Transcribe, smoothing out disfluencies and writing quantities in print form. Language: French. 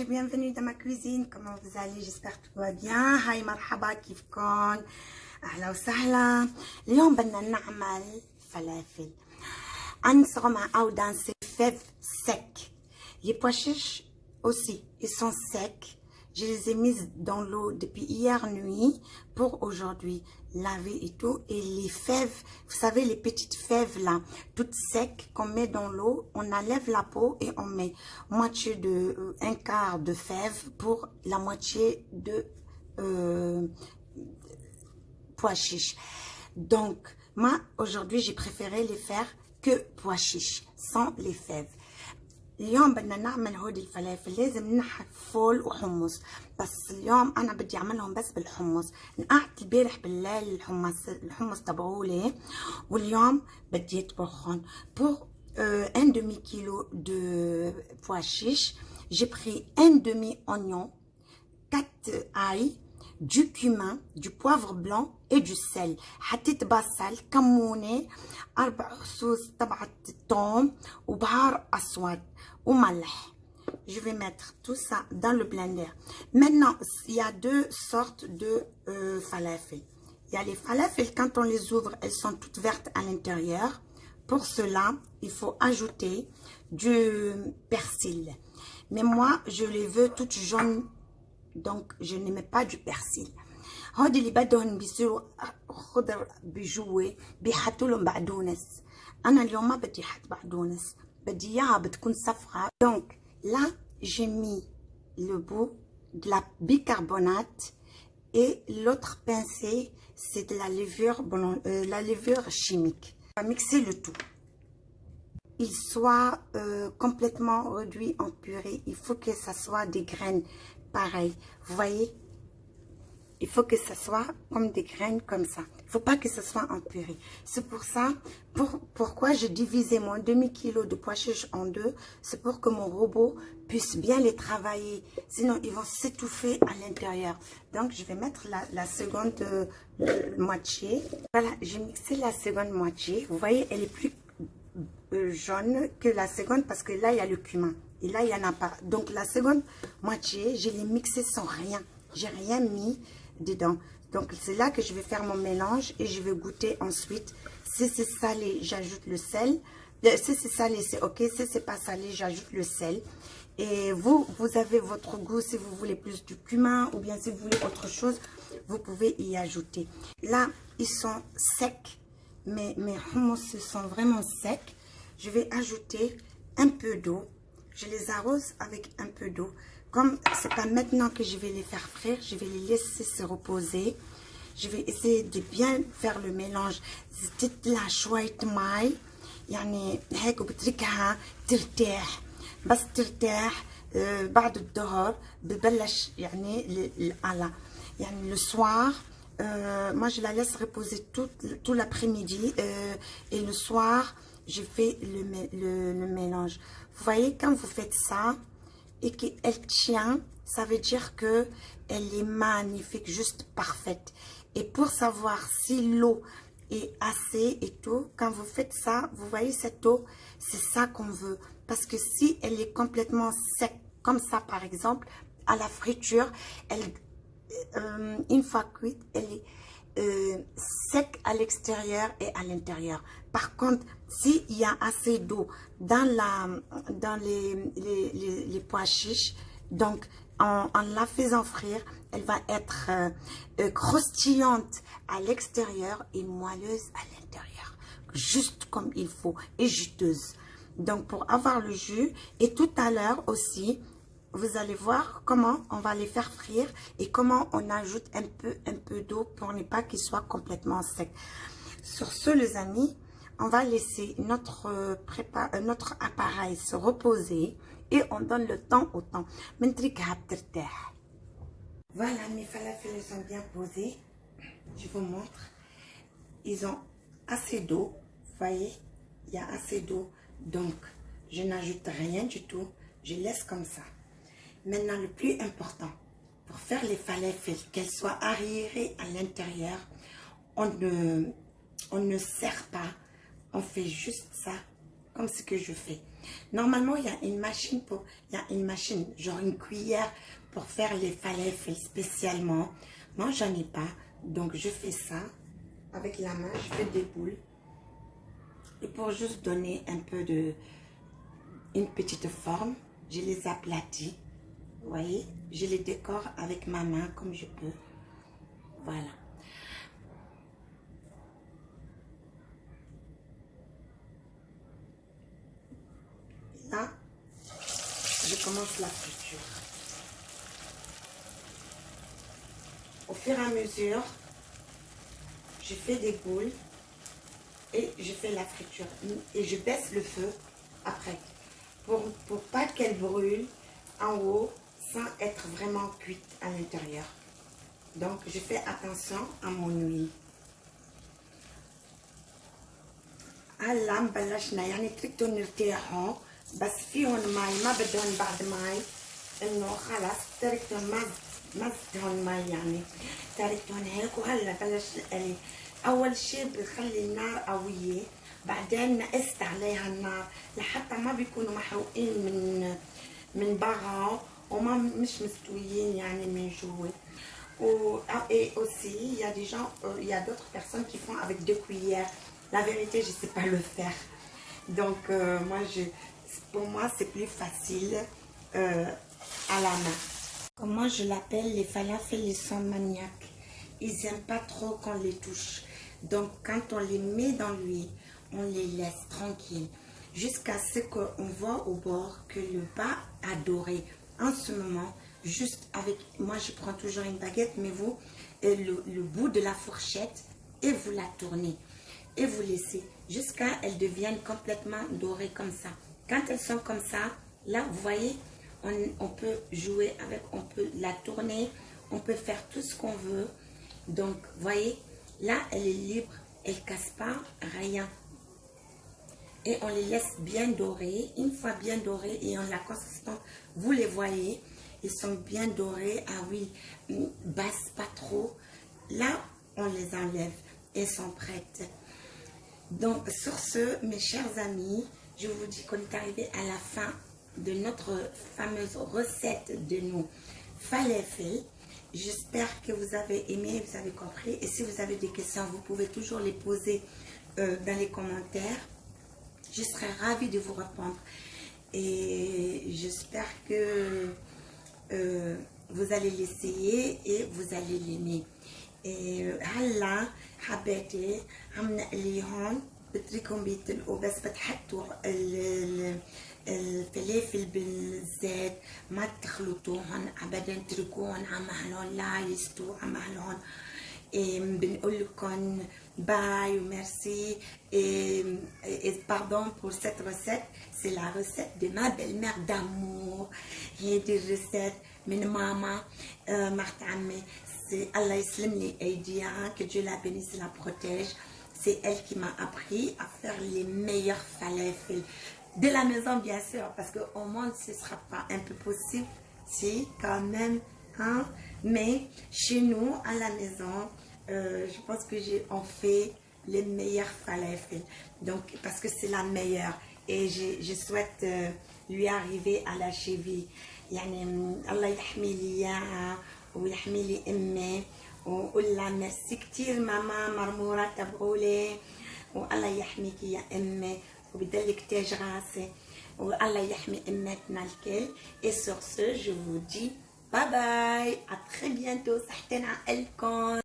Bienvenue dans ma cuisine. Comment vous allez? J'espère que tout va bien. هاي مرحبا كيفكم؟ أهلا وسهلا. اليوم بدنا نعمل فلافل. Nous dans ces fèves secs. Les pois chiches aussi, ils sont secs. Je les ai mises dans l'eau depuis hier nuit pour aujourd'hui. Laver et tout. Et les fèves, vous savez, les petites fèves là, toutes secs qu'on met dans l'eau, on enlève la peau et on met moitié de, un quart de fèves pour la moitié de pois chiches. Donc, moi, aujourd'hui, j'ai préféré les faire que pois chiches, sans les fèves. اليوم بدنا نعمل هودي الفلافل. لازم نحط فول وحمص، بس اليوم انا بدي اعملهم بس بالحمص. نقعت البارح بالليل الحمص تبعولي، واليوم بدي يطبخهم. Pour un demi-kilo de pois chiches, j'ai pris un demi-oignon, 4 ail, du cumin, du poivre blanc et du sel. حطيت بصل، كمونة، 4 فصوص تبعت الثوم وبهار اسود وملح. Je vais mettre tout ça dans le blender. Maintenant, il y a deux sortes de falafel. Il y a les falafel, quand on les ouvre, elles sont toutes vertes à l'intérieur. Pour cela, il faut ajouter du persil. Mais moi, je les veux toutes jaunes, donc je ne mets pas du persil. هودي اللي بدهم بيصيروا خضر بجوا بيحطوا لهم بقدونس. أنا اليوم ما بدي أحط بقدونس، بدي إياها بتكون صفرا. Donc là, j'ai mis le bout de la bicarbonate et l'autre pincée, c'est de la levure chimique. On va mixer le tout. Il soit complètement réduit en purée. Il faut que ça soit des graines pareilles. Vous voyez? Il faut que ça soit comme des graines comme ça. Il ne faut pas que ça soit en purée. C'est pour ça, pourquoi j'ai divisé mon demi-kilo de pois chiches en deux. C'est pour que mon robot puisse bien les travailler. Sinon, ils vont s'étouffer à l'intérieur. Donc, je vais mettre la seconde moitié. Voilà, j'ai mixé la seconde moitié. Vous voyez, elle est plus jaune que la seconde parce que là, il y a le cumin. Et là, il n'y en a pas. Donc, la seconde moitié, je l'ai mixée sans rien. J'ai rien mis dedans. Donc c'est là que je vais faire mon mélange et je vais goûter ensuite. Si c'est salé, j'ajoute le sel. Si c'est salé, c'est ok. Si c'est pas salé, j'ajoute le sel. Et vous avez votre goût. Si vous voulez plus du cumin ou bien si vous voulez autre chose, vous pouvez y ajouter. Là, ils sont secs. Mes hummus sont vraiment secs. Je vais ajouter un peu d'eau. Je les arrose avec un peu d'eau. Comme c'est pas maintenant que je vais les faire frire, je vais les laisser se reposer. Je vais essayer de bien faire le mélange. تطلع شوية ماي، يعني هيك وبتركها ترتاح. بس ترتاح بعد الظهر ببلش يعني يعني le soir. Moi je la laisse reposer tout l'après-midi et le soir je fais le mélange. Vous voyez, quand vous faites ça et qu'elle tient, ça veut dire que elle est magnifique, juste parfaite. Et pour savoir si l'eau est assez et tout, quand vous faites ça, vous voyez cette eau, c'est ça qu'on veut. Parce que si elle est complètement sec, comme ça par exemple, à la friture, elle, une fois cuite, elle est sec à l'extérieur et à l'intérieur. Par contre, s'il y a assez d'eau dans les pois chiches, donc en la faisant frire, elle va être croustillante à l'extérieur et moelleuse à l'intérieur, juste comme il faut, et juteuse. Donc pour avoir le jus, et tout à l'heure aussi, vous allez voir comment on va les faire frire et comment on ajoute un peu d'eau pour ne pas qu'ils soient complètement secs. Sur ce, les amis, on va laisser notre appareil se reposer et on donne le temps au temps. Voilà, mes falafels sont bien posés. je vous montre. Ils ont assez d'eau, vous voyez, il y a assez d'eau, donc je n'ajoute rien du tout, je laisse comme ça. Maintenant, le plus important, pour faire les falafels, qu'elles soient arriérées à l'intérieur, on ne serre pas, on fait juste ça, comme ce que je fais. Normalement, il y a une machine, genre une cuillère pour faire les falafels spécialement. Moi, j'en ai pas, donc je fais ça avec la main, je fais des boules. Et pour juste donner un peu une petite forme, je les aplatis. Vous voyez, je les décore avec ma main comme je peux. Voilà. Là, je commence la friture. Au fur et à mesure, je fais des boules et je fais la friture. Et je baisse le feu après. Pour pas qu'elle brûle en haut sans être vraiment cuite à l'intérieur. Donc, je fais attention à mon huile. هلا بلشنا يعني تركتهم يرتاحوا بس فيهم مي ما بدهم بعد مي انه خلص تركتهم مزتهم مي يعني تركتهم هيك وهلا بلش القلي. اول شيء بخلي النار قويه بعدين نقصت عليها النار لحتى ما بيكونوا محروقين من برا وما مش مستويين يعني من جوا. Et aussi, il y a des gens, il y a d'autres personnes qui font avec 2 cuillères. La vérité, je ne sais pas le faire. Donc, pour moi, c'est plus facile à la main. Comment je l'appelle, les falafels, ils sont maniaques. Ils n'aiment pas trop qu'on les touche. Donc, quand on les met dans l'huile, on les laisse tranquilles. Jusqu'à ce qu'on voit au bord que le bas a doré. En ce moment, juste avec, moi je prends toujours une baguette, mais vous, le bout de la fourchette, et vous la tournez. Et vous laissez jusqu'à ce qu'elles deviennent complètement dorées comme ça. Quand elles sont comme ça, là, vous voyez, on peut jouer avec, on peut la tourner, on peut faire tout ce qu'on veut. Donc, vous voyez, là, elle est libre, elle ne casse pas rien. Et on les laisse bien dorés. Une fois bien dorés et on la consistance, vous les voyez, ils sont bien dorés à huile basse, pas trop. Là, on les enlève et sont prêtes. Donc, sur ce, mes chers amis, je vous dis qu'on est arrivé à la fin de notre fameuse recette de nos falafels. J'espère que vous avez aimé, vous avez compris. Et si vous avez des questions, vous pouvez toujours les poser dans les commentaires. Je serai ravie de vous répondre. Et j'espère que vous allez l'essayer et vous allez l'aimer. هلا حبيتي عم نقليهم بتركهم بيتلقوا بس بتحطوا الفلافل بالزيت ما تخلطوهم ابدا تركوهم على مهلهم لا يستووا على مهلهم. بنقول لكم باي وميرسي et pardon pour cette recette. C'est la recette de ma belle-mère d'amour. هيدي الريسيت من ماما مرت عمي. Allah yaslim li aidia, que Dieu la bénisse et la protège. C'est elle qui m'a appris à faire les meilleurs falafels de la maison, bien sûr, parce qu'au monde ce ne sera pas un peu possible, si quand même, hein? Mais chez nous à la maison, je pense que on fait les meilleurs falafels, donc parce que c'est la meilleure et je souhaite lui arriver à la cheville. يعني الله يحمي لي اياها ويحمي لي امي وقول لها ميرسي كثير ماما مرموره تبعولي والله يحميكي يا امي وبدلك تاج راسي والله يحمي امتنا الكل. Et sur ce, je vous dis bye bye, à très bientôt. صحتين عقلكم.